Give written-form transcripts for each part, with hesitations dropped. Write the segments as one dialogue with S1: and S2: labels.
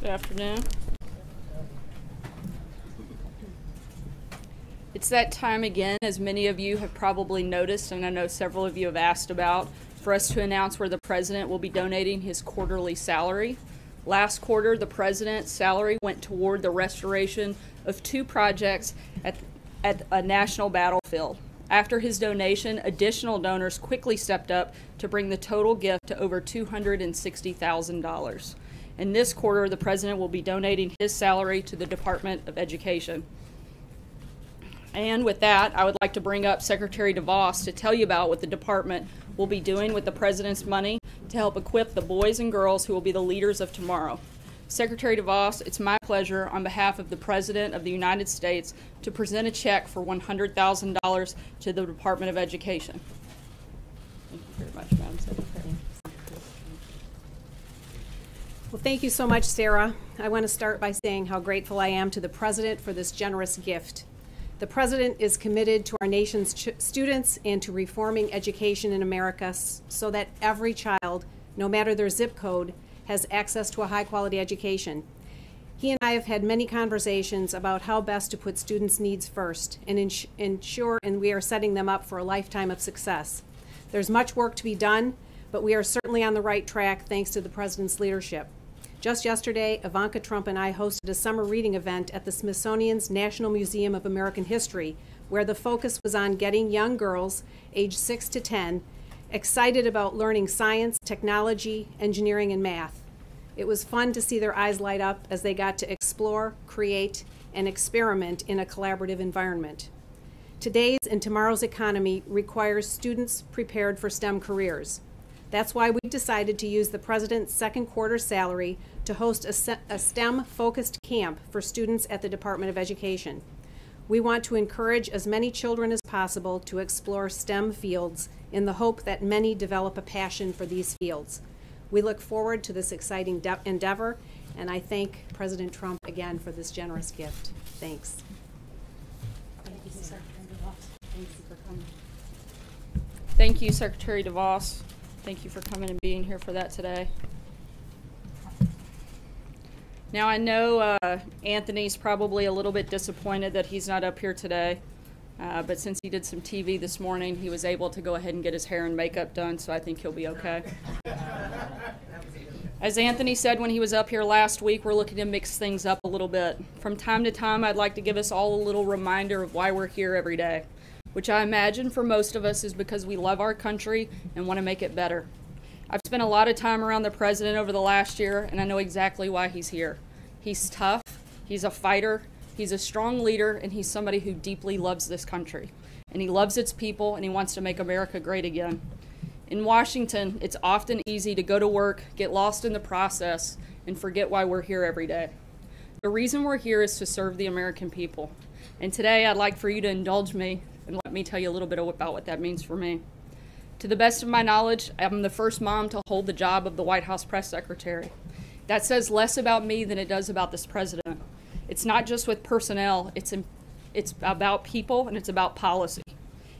S1: Good afternoon. It's that time again, as many of you have probably noticed, and I know several of you have asked about, for us to announce where the President will be donating his quarterly salary. Last quarter, the President's salary went toward the restoration of 2 projects at a national battlefield. After his donation, additional donors quickly stepped up to bring the total gift to over $260,000. In this quarter, the President will be donating his salary to the Department of Education. And with that, I would like to bring up Secretary DeVos to tell you about what the department will be doing with the President's money to help equip the boys and girls who will be the leaders of tomorrow. Secretary DeVos, it's my pleasure on behalf of the President of the United States to present a check for $100,000 to the Department of Education. Thank you very much, Madam Secretary.
S2: Well, thank you so much, Sarah. I want to start by saying how grateful I am to the President for this generous gift. The President is committed to our nation's students and to reforming education in America so that every child, no matter their zip code, has access to a high-quality education. He and I have had many conversations about how best to put students' needs first and ensure we are setting them up for a lifetime of success. There's much work to be done, but we are certainly on the right track thanks to the President's leadership. Just yesterday, Ivanka Trump and I hosted a summer reading event at the Smithsonian's National Museum of American History, where the focus was on getting young girls, aged 6 to 10, excited about learning science, technology, engineering, and math. It was fun to see their eyes light up as they got to explore, create, and experiment in a collaborative environment. Today's and tomorrow's economy requires students prepared for STEM careers. That's why we decided to use the President's second quarter salary to host a STEM-focused camp for students at the Department of Education. We want to encourage as many children as possible to explore STEM fields in the hope that many develop a passion for these fields. We look forward to this exciting endeavor, and I thank President Trump again for this generous gift. Thanks.
S1: Thank you, Secretary DeVos. Thank you for coming. Thank you, Secretary DeVos. Thank you for coming and being here for that today. Now, I know Anthony's probably a little bit disappointed that he's not up here today, but since he did some TV this morning, he was able to go ahead and get his hair and makeup done, so I think he'll be okay. As Anthony said when he was up here last week, we're looking to mix things up a little bit. From time to time, I'd like to give us all a little reminder of why we're here every day, which I imagine for most of us is because we love our country and want to make it better. I've spent a lot of time around the President over the last year, and I know exactly why he's here. He's tough, he's a fighter, he's a strong leader, and he's somebody who deeply loves this country. And he loves its people, and he wants to make America great again. In Washington, it's often easy to go to work, get lost in the process, and forget why we're here every day. The reason we're here is to serve the American people. And today, I'd like for you to indulge me and let me tell you a little bit about what that means for me. To the best of my knowledge, I'm the first mom to hold the job of the White House press secretary. That says less about me than it does about this President. It's not just with personnel, it's about people and it's about policy.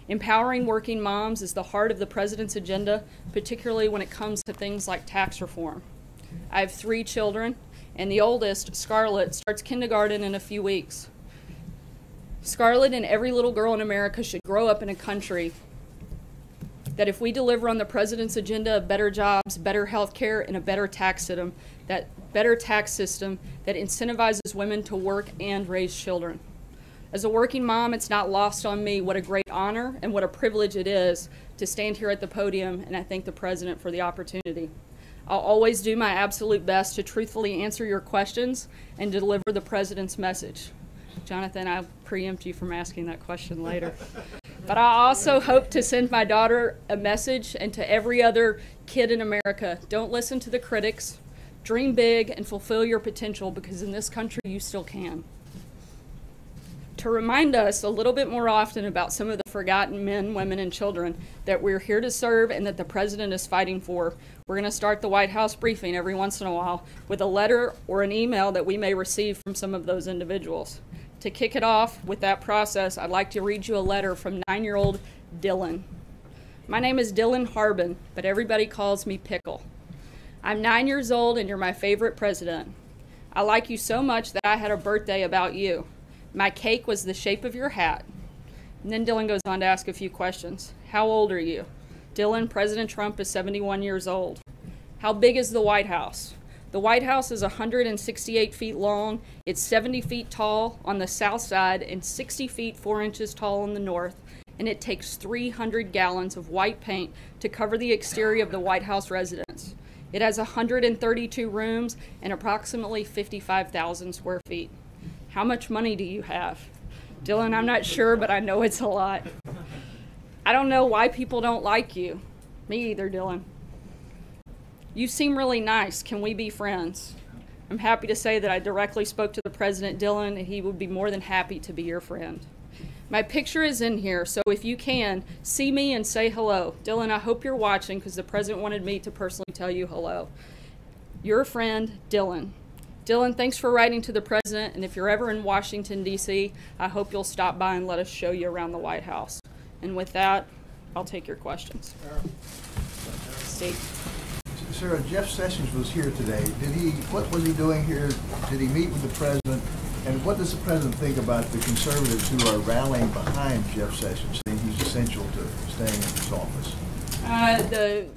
S1: Empowering working moms is the heart of the President's agenda, particularly when it comes to things like tax reform. I have 3 children, and the oldest, Scarlett, starts kindergarten in a few weeks. Scarlett and every little girl in America should grow up in a country that if we deliver on the President's agenda of better jobs, better health care, and a better tax system, that incentivizes women to work and raise children. As a working mom, it's not lost on me what a great honor and what a privilege it is to stand here at the podium, and I thank the President for the opportunity. I'll always do my absolute best to truthfully answer your questions and deliver the President's message. Jonathan, I'll preempt you from asking that question later. But I also hope to send my daughter a message, and to every other kid in America: don't listen to the critics, dream big, and fulfill your potential, because in this country you still can. To remind us a little bit more often about some of the forgotten men, women, and children that we're here to serve and that the President is fighting for, we're going to start the White House briefing every once in a while with a letter or an email that we may receive from some of those individuals. To kick it off with that process, I'd like to read you a letter from 9-year-old Dylan. My name is Dylan Harbin, but everybody calls me Pickle. I'm 9 years old and you're my favorite president. I like you so much that I had a birthday about you. My cake was the shape of your hat. And then Dylan goes on to ask a few questions. How old are you? Dylan, President Trump is 71 years old. How big is the White House? The White House is 168 feet long. It's 70 feet tall on the south side and 60 feet 4 inches tall on the north. And it takes 300 gallons of white paint to cover the exterior of the White House residence. It has 132 rooms and approximately 55,000 square feet. How much money do you have? Dylan, I'm not sure, but I know it's a lot. I don't know why people don't like you. Me either, Dylan. You seem really nice. Can we be friends? I'm happy to say that I directly spoke to the President, Dylan, and he would be more than happy to be your friend. My picture is in here, so if you can, see me and say hello. Dylan, I hope you're watching because the President wanted me to personally tell you hello. Your friend, Dylan. Dylan, thanks for writing to the President, and if you're ever in Washington, D.C., I hope you'll stop by and let us show you around the White House. And with that, I'll take your questions. Steve.
S3: Sarah, Jeff Sessions was here today. What was he doing here? Did he meet with the President? And what does the President think about the conservatives who are rallying behind Jeff Sessions, saying he's essential to staying in his office?
S1: The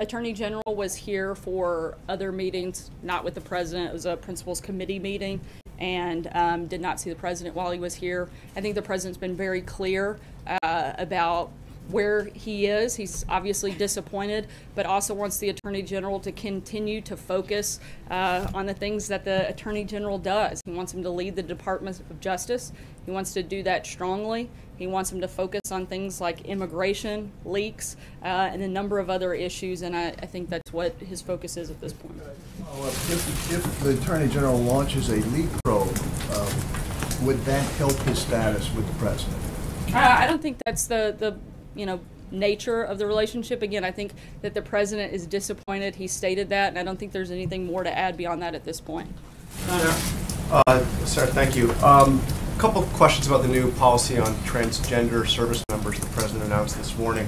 S1: Attorney General was here for other meetings, not with the President. It was a Principals Committee meeting, and did not see the President while he was here. I think the President's been very clear about where he is. He's obviously disappointed, but also wants the Attorney General to continue to focus on the things that the Attorney General does. He wants him to lead the Department of Justice. He wants to do that strongly. He wants him to focus on things like immigration, leaks, and a number of other issues, and I think that's what his focus is at this point.
S3: If the Attorney General launches a leak probe, would that help his status with the President?
S1: I don't think that's the nature of the relationship. Again, I think that the President is disappointed. He stated that, and I don't think there's anything more to add beyond that at this point.
S4: Sarah, thank you. A couple of questions about the new policy on transgender service members the President announced this morning.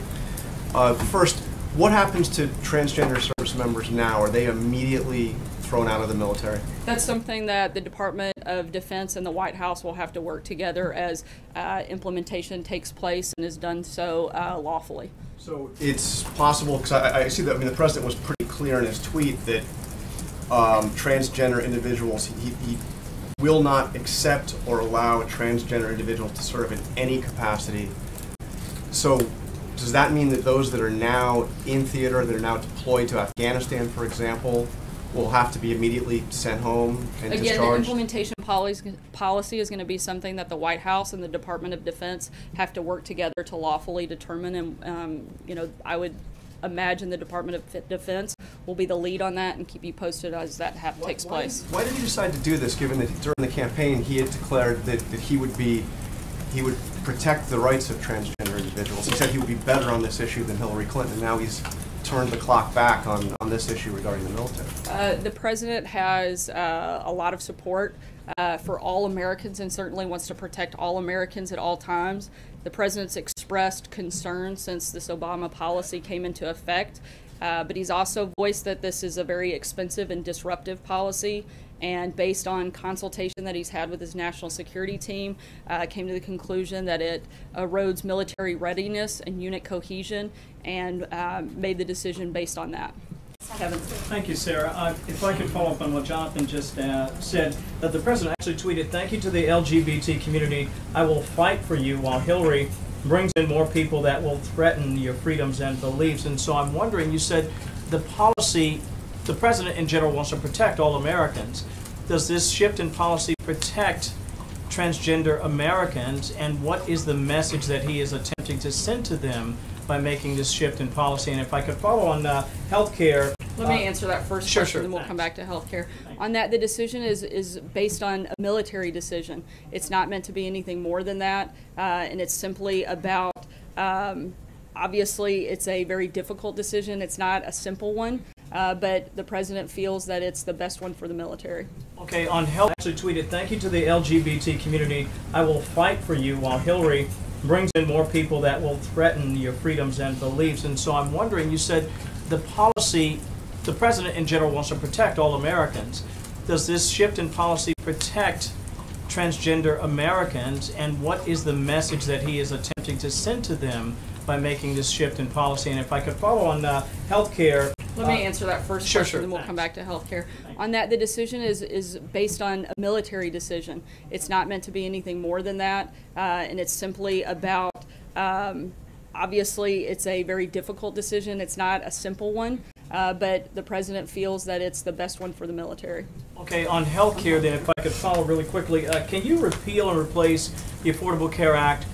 S4: First, what happens to transgender service members now? Are they immediately thrown out of the military?
S1: That's something that the Department of Defense and the White House will have to work together as implementation takes place and is done so lawfully.
S4: So it's possible, because I see that, the President was pretty clear in his tweet that transgender individuals, he will not accept or allow a transgender individual to serve in any capacity. So does that mean that those that are now in theater, that are now deployed to Afghanistan, for example, will have to be immediately sent home and discharged?
S1: Again, the implementation policy is going to be something that the White House and the Department of Defense have to work together to lawfully determine. And I would imagine the Department of Defense will be the lead on that and keep you posted as that takes place.
S4: Why did he decide to do this, given that during the campaign he had declared that he would protect the rights of transgender individuals? He said he would be better on this issue than Hillary Clinton, and now he's turned the clock back on this issue regarding the military.
S1: The President has a lot of support for all Americans and certainly wants to protect all Americans at all times. The President's expressed concern since this Obama policy came into effect, but he's also voiced that this is a very expensive and disruptive policy, and based on consultation that he's had with his national security team, came to the conclusion that it erodes military readiness and unit cohesion, and made the decision based on that. Kevin.
S5: Thank you, Sarah. If I could follow up on what Jonathan just said, that the President actually tweeted, "Thank you to the LGBT community. I will fight for you," while Hillary brings in more people that will threaten your freedoms and beliefs. And so I'm wondering, you said the policy, the President in general wants to protect all Americans. Does this shift in policy protect transgender Americans, and what is the message that he is attempting to send to them by making this shift in policy? And if I could follow on health care.
S1: Let me answer that first
S5: Sure,
S1: question,
S5: sure.
S1: then we'll come back to healthcare. On that, the decision is based on a military decision. It's not meant to be anything more than that, and it's simply about, obviously, it's a very difficult decision. It's not a simple one, but the President feels that it's the best one for the military.
S5: Okay, on health, actually tweeted, "Thank you to the LGBT community. I will fight for you," while Hillary brings in more people that will threaten your freedoms and beliefs. And so I'm wondering, you said the policy, the President in general wants to protect all Americans. does this shift in policy protect transgender Americans, and what is the message that he is attempting to send to them by making this shift in policy? And if I could follow on healthcare.
S1: Let me answer that first
S5: Sure,
S1: question,
S5: sure.
S1: then we'll come back to healthcare. On that, the decision is based on a military decision. It's not meant to be anything more than that, and it's simply about, obviously, it's a very difficult decision. It's not a simple one, but the president feels that it's the best one for the military.
S5: Okay, on health care then, if I could follow really quickly, can you repeal and replace the Affordable Care Act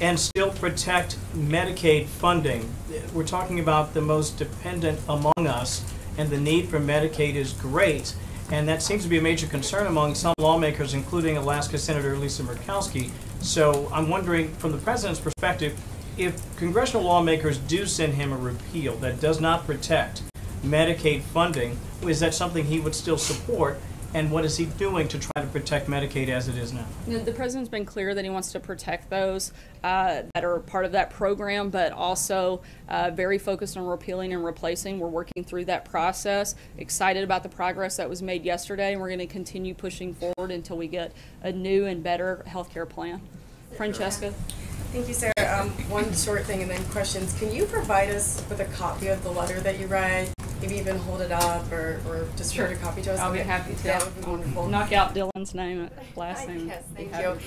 S5: and still protect Medicaid funding? We're talking about the most dependent among us, and the need for Medicaid is great, and that seems to be a major concern among some lawmakers, including Alaska Senator Lisa Murkowski. So I'm wondering, from the president's perspective, if congressional lawmakers do send him a repeal that does not protect Medicaid funding, is that something he would still support? And what is he doing to try to protect Medicaid as it is now?
S1: The president's been clear that he wants to protect those that are part of that program, but also very focused on repealing and replacing. We're working through that process. Excited about the progress that was made yesterday, and we're going to continue pushing forward until we get a new and better health care plan. Francesca?
S6: Thank you, Sarah. One short thing and then questions. Can you provide us with a copy of the letter that you read? Maybe even hold it up or just show a copy to us?
S1: I'll be happy to.
S6: That would be wonderful.
S1: Knock out Dylan's name, last name.
S6: Yes, thank you.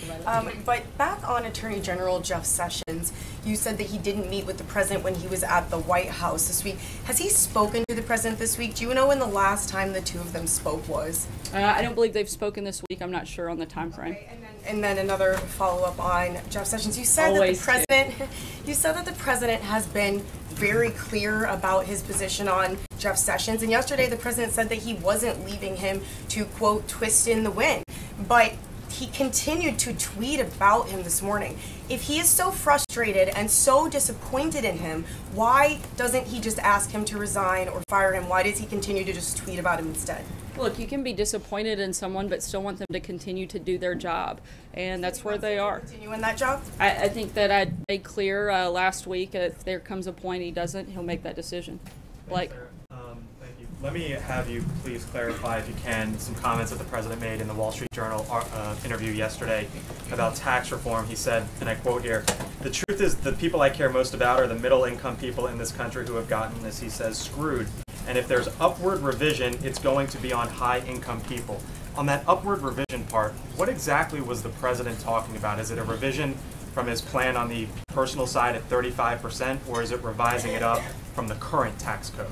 S6: But back on Attorney General Jeff Sessions, you said that he didn't meet with the president when he was at the White House this week. Has he spoken to the president this week? Do you know when the last time the two of them spoke was?
S1: I don't believe they've spoken this week. I'm not sure on the time frame.
S6: Okay, and then another follow-up on Jeff Sessions. You said that the president has been very clear about his position on Jeff Sessions, and yesterday the president said that he wasn't leaving him to, quote, twist in the wind, but he continued to tweet about him this morning. If he is so frustrated and so disappointed in him, why doesn't he just ask him to resign or fire him? Why does he continue to just tweet about him instead?
S1: Look, you can be disappointed in someone but still want them to continue to do their job, and that's where they are.
S6: Continue in that job?
S1: I think that I made clear last week, if there comes a point he doesn't, he'll make that decision. Blake?
S7: Thank you. Let me have you please clarify, if you can, some comments that the president made in the Wall Street Journal interview yesterday about tax reform. He said, and I quote here, "The truth is the people I care most about are the middle-income people in this country who have gotten, as he says, screwed. And if there's upward revision, it's going to be on high-income people." On that upward revision part, what exactly was the president talking about? Is it a revision from his plan on the personal side at 35%, or is it revising it up from the current tax code?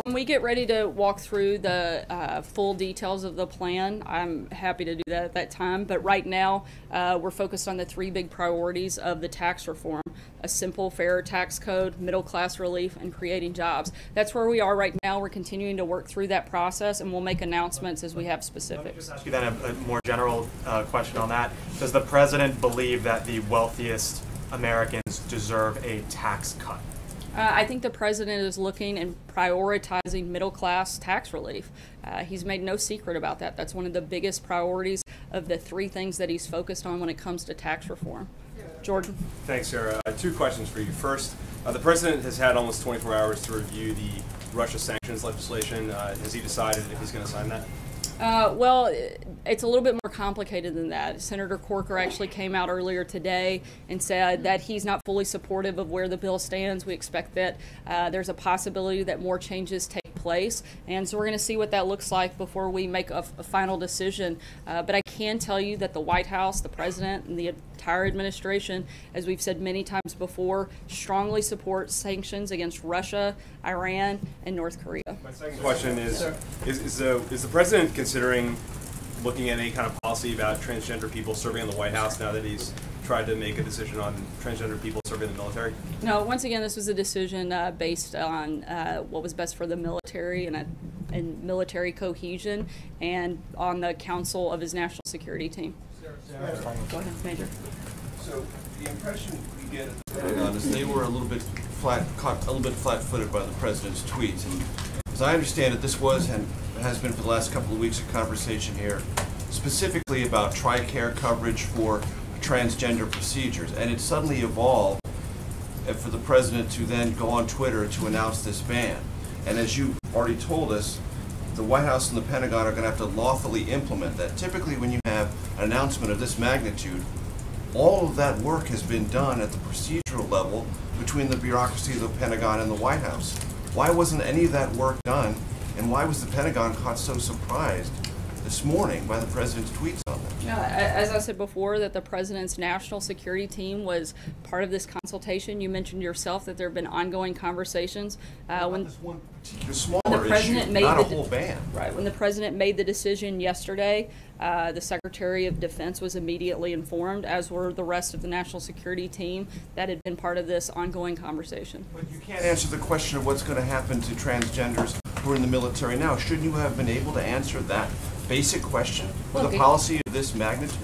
S1: When we get ready to walk through the full details of the plan, I'm happy to do that at that time. But right now, we're focused on the three big priorities of the tax reform: a simple, fairer tax code, middle-class relief, and creating jobs. That's where we are right now. We're continuing to work through that process, and we'll make announcements as we have specifics.
S7: Let me just ask you then a more general question on that. Does the president believe that the wealthiest Americans deserve a tax cut?
S1: I think the president is looking and prioritizing middle-class tax relief. He's made no secret about that. That's one of the biggest priorities of the three things that he's focused on when it comes to tax reform. Jordan?
S8: Thanks, Sarah. Two questions for you. First, the president has had almost 24 hours to review the Russia sanctions legislation. Has he decided if he's going to sign that?
S1: Well, it's a little bit more complicated than that. Senator Corker actually came out earlier today and said that he's not fully supportive of where the bill stands. We expect that there's a possibility that more changes take place, and so we're going to see what that looks like before we make a final decision. But I can tell you that the White House, the president, and the entire administration, as we've said many times before, strongly support sanctions against Russia, Iran, and North Korea.
S8: My second question is the president considering looking at any kind of policy about transgender people serving in the White House now that he's tried to make a decision on transgender people serving in the military?
S1: No, once again, this was a decision based on what was best for the military and military cohesion, and on the counsel of his national security team. Go ahead, Major.
S9: So the impression we get at the Pentagon is they were a little bit flat-footed by the president's tweets. And as I understand it, this was and has been for the last couple of weeks a conversation here specifically about TRICARE coverage for transgender procedures, and it suddenly evolved for the president to then go on Twitter to announce this ban. And as you already told us, the White House and the Pentagon are going to have to lawfully implement that. Typically, when you have an announcement of this magnitude, all of that work has been done at the procedural level between the bureaucracy of the Pentagon and the White House. Why wasn't any of that work done, and why was the Pentagon caught so surprised this morning by the President's tweets on that?
S1: Yeah, as I said before, that the President's national security team was part of this consultation. You mentioned yourself that there have been ongoing conversations.
S9: When this one particular smaller issue, not a whole ban.
S1: Right. When the President made the decision yesterday, the Secretary of Defense was immediately informed, as were the rest of the national security team that had been part of this ongoing conversation.
S9: But you can't answer the question of what's going to happen to transgenders who are in the military now. Shouldn't you have been able to answer that basic question with a policy of this magnitude?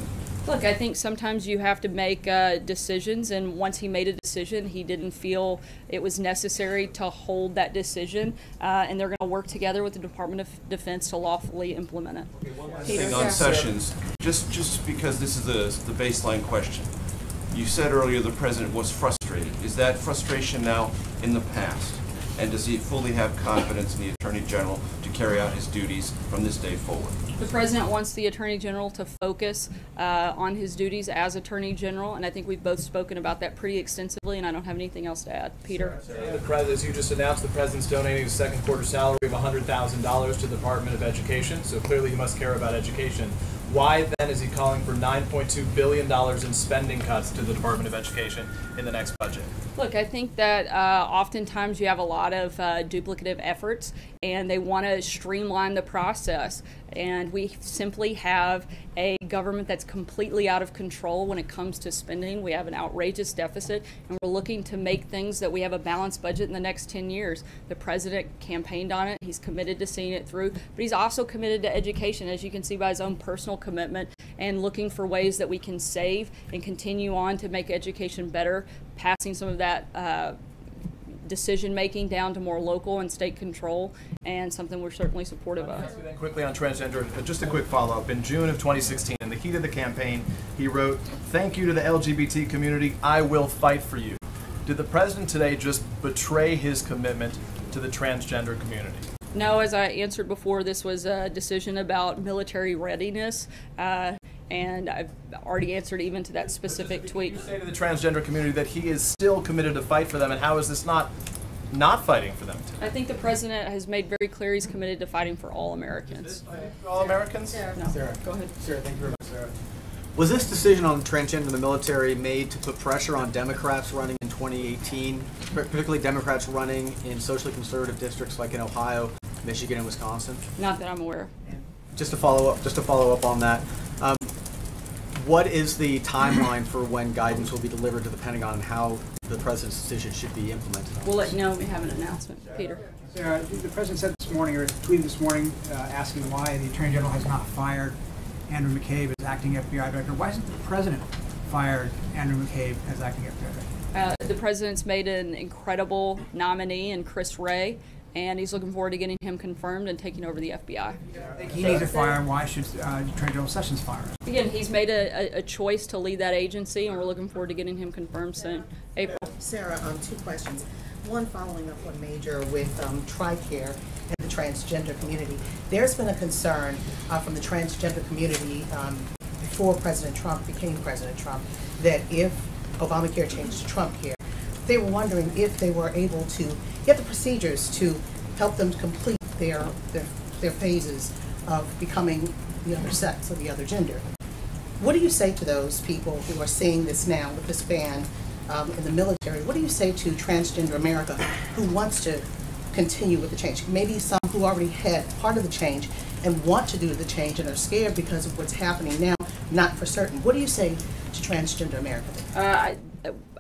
S1: Look, I think sometimes you have to make decisions, and once he made a decision, he didn't feel it was necessary to hold that decision, and they're going to work together with the Department of Defense to lawfully implement it.
S9: Okay, one last thing on Sessions, just because this is the baseline question. You said earlier the President was frustrated. Is that frustration now in the past? And does he fully have confidence in the Attorney General to carry out his duties from this day forward?
S1: The President wants the Attorney General to focus on his duties as Attorney General, and I think we've both spoken about that pretty extensively, and I don't have anything else to add. Peter?
S10: As you just announced, the President's donating a second quarter salary of $100,000 to the Department of Education, so clearly he must care about education. Why then is he calling for $9.2 billion in spending cuts to the Department of Education in the next budget?
S1: Look, I think that oftentimes you have a lot of duplicative efforts, and they want to streamline the process. And we simply have a government that's completely out of control when it comes to spending. We have an outrageous deficit, and we're looking to make things that we have a balanced budget in the next 10 years. The President campaigned on it. He's committed to seeing it through, but he's also committed to education, as you can see by his own personal commitment, and looking for ways that we can save and continue on to make education better, passing some of that decision making down to more local and state control, and something we're certainly supportive of.
S10: Quickly on transgender, just a quick follow-up. In June of 2016, in the heat of the campaign, he wrote, "Thank you to the LGBT community, I will fight for you." Did the President today just betray his commitment to the transgender community?
S1: No, as I answered before, this was a decision about military readiness, and I've already answered even to that specific tweet.
S10: You say to the transgender community that he is still committed to fight for them, and how is this not fighting for them?
S1: I think the President has made very clear he's committed to fighting for all Americans.
S10: For all Americans?
S1: No.
S11: Sarah,
S1: go ahead.
S11: Sarah, thank you very much, Sarah. Was this decision on transgender in the military made to put pressure on Democrats running in 2018, particularly Democrats running in socially conservative districts like in Ohio, Michigan, and Wisconsin?
S1: Not that I'm aware of.
S11: Just to follow up on that, what is the timeline for when guidance will be delivered to the Pentagon and how the President's decision should be implemented?
S1: We'll let you know when we have an announcement. Peter.
S12: Sarah, the President said this morning, or tweeted this morning, asking why the Attorney General has not fired Andrew McCabe as acting FBI director. Why hasn't the President fired Andrew McCabe as acting FBI director?
S1: The President's made an incredible nominee in Chris Wray, and he's looking forward to getting him confirmed and taking over the FBI.
S12: I think he needs to fire. Why should Attorney General Sessions fire him?
S1: Again, he's made a choice to lead that agency, and we're looking forward to getting him confirmed soon. April.
S13: Sarah, two questions. One, following up on Major with TRICARE and the transgender community. There's been a concern from the transgender community before President Trump became President Trump that if Obamacare changed to Trumpcare, they were wondering if they were able to get the procedures to help them complete their phases of becoming the other sex or the other gender. What do you say to those people who are seeing this now with this ban in the military? What do you say to Transgender America who wants to continue with the change? Maybe some who already had part of the change and want to do the change and are scared because of what's happening now, not for certain. What do you say to Transgender America?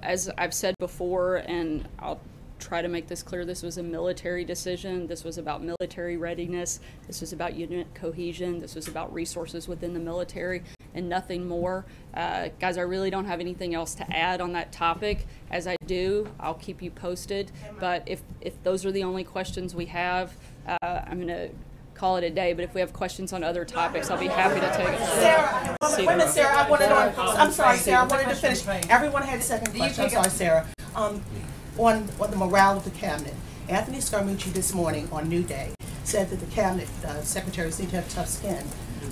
S1: As I've said before, and I'll try to make this clear, this was a military decision. This was about military readiness. This was about unit cohesion. This was about resources within the military and nothing more. Guys, I really don't have anything else to add on that topic. As I do, I'll keep you posted. But if those are the only questions we have, I'm going to call it a day. But if we have questions on other topics, I'll be happy to take it.
S13: Sarah, wait a minute, Sarah. I'm sorry, Sarah. I wanted to finish. Everyone had a second question. I'm sorry, Sarah. On the morale of the cabinet, Anthony Scaramucci this morning on New Day said that the cabinet secretaries need to have tough skin.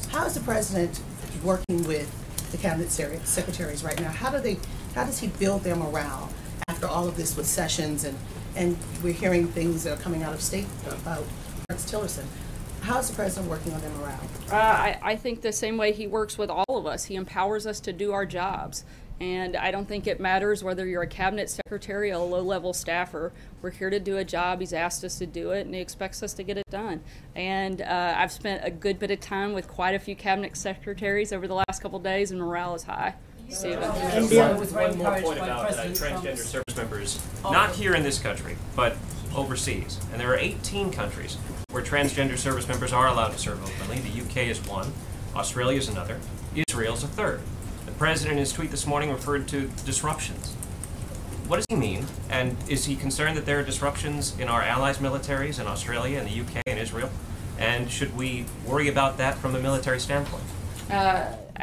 S13: How is the president working with the cabinet secretaries right now? How does he build their morale after all of this with Sessions and we're hearing things that are coming out of state about Rex Tillerson? How is the president working on their morale?
S1: I think the same way he works with all of us. He empowers us to do our jobs. And I don't think it matters whether you're a cabinet secretary or a low-level staffer. We're here to do a job. He's asked us to do it, and he expects us to get it done. And I've spent a good bit of time with quite a few cabinet secretaries over the last couple of days, and morale is high.
S14: One more point about transgender service members, not here in this country, but overseas. And there are 18 countries where transgender service members are allowed to serve openly. The UK is one, Australia is another, Israel is a third. The president in his tweet this morning referred to disruptions. What does he mean? And is he concerned that there are disruptions in our allies' militaries in Australia and the UK and Israel? And should we worry about that from a military standpoint?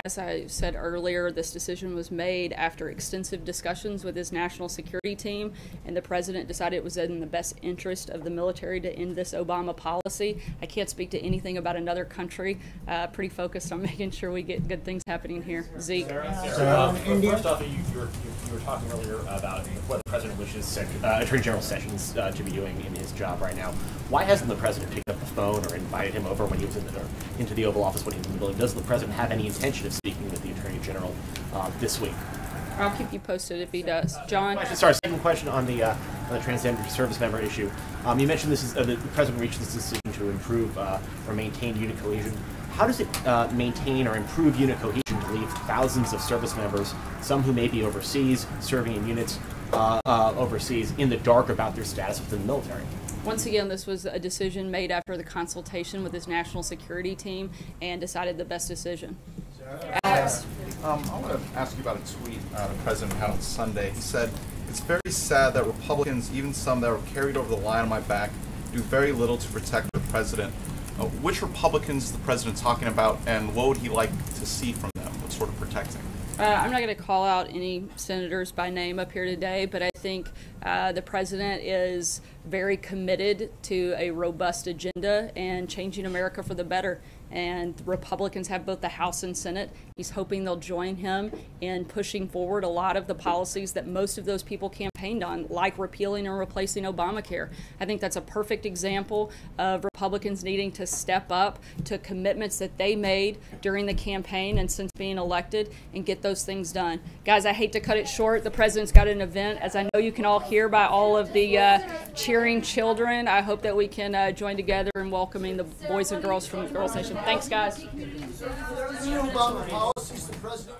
S1: As I said earlier, this decision was made after extensive discussions with his national security team, and the president decided it was in the best interest of the military to end this Obama policy. I can't speak to anything about another country. Pretty focused on making sure we get good things happening here. Zeke.
S15: First off, you were talking earlier about what the president wishes Attorney General Sessions to be doing in his job right now. Why hasn't the president picked up the phone or invited him over when he was into the Oval Office when he was in the building? Does the president have any intention of speaking with the Attorney General this week?
S1: I'll keep you posted if he does. John?
S15: Sorry, second question on the transgender service member issue. You mentioned this is the president reached this decision to improve or maintain unit cohesion. How does it maintain or improve unit cohesion to leave thousands of service members, some who may be overseas, serving in units overseas, in the dark about their status within the military?
S1: Once again, this was a decision made after the consultation with his national security team and decided the best decision. Alex.
S16: I want to ask you about a tweet the president had on Sunday. He said, "It's very sad that Republicans, even some that were carried over the line on my back, do very little to protect the president." Which Republicans is the president talking about, and what would he like to see from them? What sort of protecting?
S1: I'm not going to call out any senators by name up here today, but I think the president is very committed to a robust agenda and changing America for the better. And Republicans have both the House and Senate. He's hoping they'll join him in pushing forward a lot of the policies that most of those people campaigned on, like repealing and replacing Obamacare. I think that's a perfect example of Republicans needing to step up to commitments that they made during the campaign and since being elected and get those things done. Guys, I hate to cut it short. The president's got an event, as I know you can all hear by all of the cheering children. I hope that we can join together in welcoming the boys and girls from Girls Nation. Thanks, guys.
S3: About the policies the president